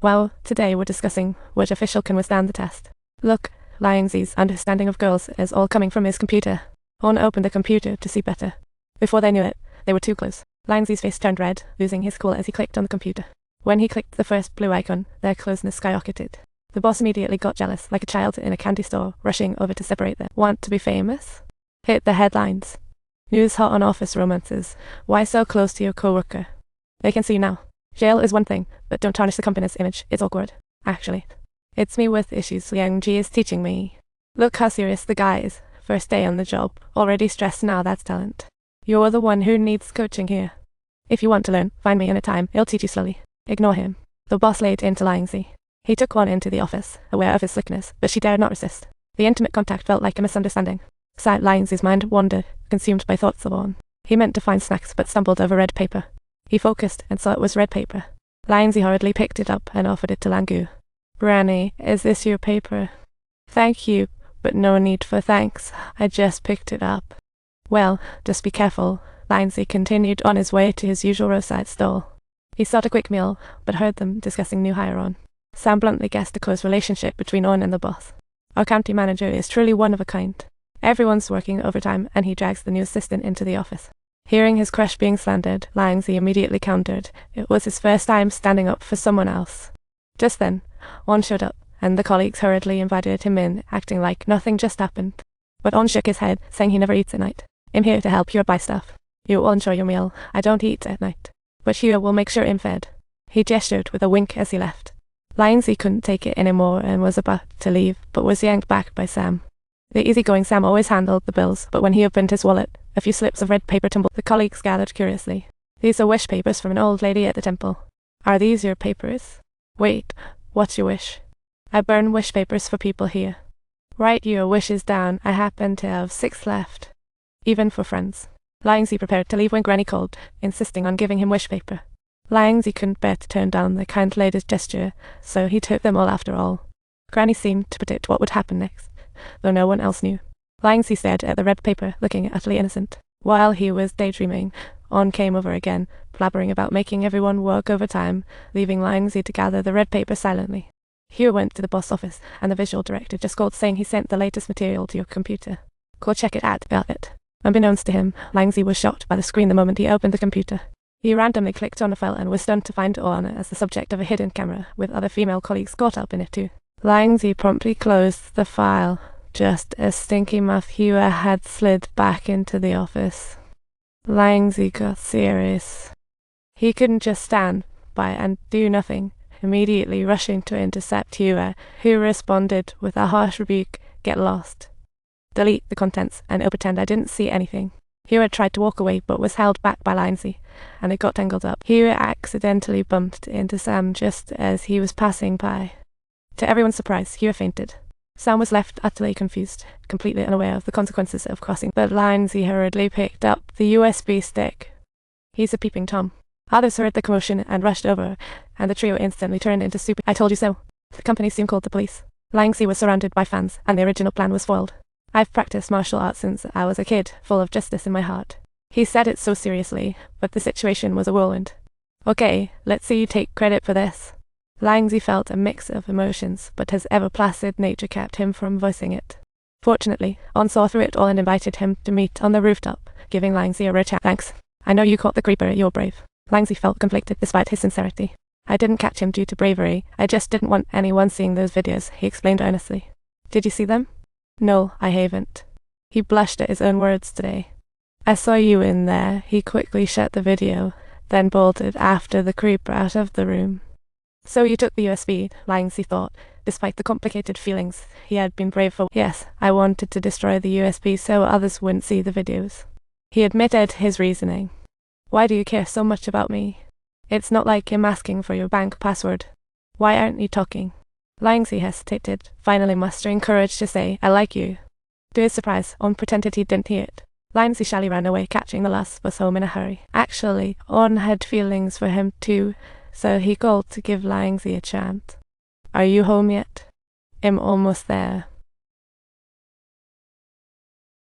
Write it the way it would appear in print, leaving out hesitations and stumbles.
Well, today we're discussing which official can withstand the test. Look, Liangzi's understanding of girls is all coming from his computer. On opened the computer to see better. Before they knew it, they were too close. Liangzi's face turned red, losing his cool as he clicked on the computer. When he clicked the first blue icon, their closeness skyrocketed. The boss immediately got jealous, like a child in a candy store, rushing over to separate them. Want to be famous? Hit the headlines. News hot on office romances. Why so close to your coworker? They can see you now. Jail is one thing, but don't tarnish the company's image. It's awkward. Actually, it's me with issues Liangzi is teaching me. Look how serious the guy is. First day on the job. Already stressed now, that's talent. You're the one who needs coaching here. If you want to learn, find me in a time. He'll teach you slowly. Ignore him. The boss laid into Liangzi. He took one into the office, aware of his slickness, but she dared not resist. The intimate contact felt like a misunderstanding. Sad Liangzi's mind wandered, consumed by thoughts of on. He meant to find snacks but stumbled over red paper. He focused and saw it was red paper. Liangzi hurriedly picked it up and offered it to Langu. Granny, is this your paper? Thank you, but no need for thanks. I just picked it up. Well, just be careful. Liangzi continued on his way to his usual roadside stall. He sought a quick meal, but heard them discussing new hire on. Sam bluntly guessed a close relationship between On and the boss. Our county manager is truly one of a kind. Everyone's working overtime, and he drags the new assistant into the office. Hearing his crush being slandered, Liangzi immediately countered. It was his first time standing up for someone else. Just then, On showed up, and the colleagues hurriedly invited him in, acting like nothing just happened. But On shook his head, saying he never eats at night. I'm here to help you buy stuff. You will enjoy your meal. I don't eat at night. But you will make sure I'm fed. He gestured with a wink as he left. Liangzi couldn't take it anymore and was about to leave, but was yanked back by Sam. The easygoing Sam always handled the bills, but when he opened his wallet, a few slips of red paper tumbled. The colleagues gathered curiously. These are wish papers from an old lady at the temple. Are these your papers? Wait, what's your wish? I burn wish papers for people here. Write your wishes down. I happen to have 6 left. Even for friends. Liangzi prepared to leave when Granny called, insisting on giving him wish paper. Liangzi couldn't bear to turn down the kind lady's gesture, so he took them all after all. Granny seemed to predict what would happen next, though no one else knew. Liangzi stared at the red paper, looking utterly innocent. While he was daydreaming, On came over again, blabbering about making everyone work overtime, leaving Liangzi to gather the red paper silently. Hugh went to the boss office, and the visual director just called saying he sent the latest material to your computer. Go check it out. About it. Unbeknownst to him, Liangzi was shocked by the screen the moment he opened the computer. He randomly clicked on a file and was stunned to find On as the subject of a hidden camera, with other female colleagues caught up in it too. Liangzi promptly closed the file, just as Stinky Mouth Hugh had slid back into the office. Liangzi got serious. He couldn't just stand by and do nothing, immediately rushing to intercept Hugh, who responded with a harsh rebuke, "Get lost. Delete the contents, and I'll pretend I didn't see anything." Hugh had tried to walk away, but was held back by Liangzi, and it got tangled up. Hugh accidentally bumped into Sam just as he was passing by. To everyone's surprise, Hugh fainted. Sam was left utterly confused, completely unaware of the consequences of crossing, but Liangzi hurriedly picked up the USB stick. He's a peeping Tom. Others heard the commotion and rushed over, and the trio instantly turned into soup. I told you so. The company soon called the police. Liangzi was surrounded by fans, and the original plan was foiled. I've practiced martial arts since I was a kid, full of justice in my heart. He said it so seriously, but the situation was a whirlwind. Okay, let's see you take credit for this. Liangzi felt a mix of emotions, but his ever-placid nature kept him from voicing it. Fortunately, On saw through it all and invited him to meet on the rooftop, giving Liangzi a rare chat. Thanks. I know you caught the creeper, you're brave. Liangzi felt conflicted despite his sincerity. I didn't catch him due to bravery, I just didn't want anyone seeing those videos, he explained earnestly. Did you see them? No, I haven't. He blushed at his own words today. I saw you in there. He quickly shut the video, then bolted after the creeper out of the room. So you took the USB, Liangzi thought, despite the complicated feelings he had been brave for. Yes, I wanted to destroy the USB so others wouldn't see the videos. He admitted his reasoning. Why do you care so much about me? It's not like him asking for your bank password. Why aren't you talking? Liangzi hesitated, finally mustering courage to say, I like you. To his surprise, On pretended he didn't hear it. Liangzi shyly ran away, catching the last bus home in a hurry. Actually, On had feelings for him too, so he called to give Liangzi a chance. Are you home yet? I'm almost there.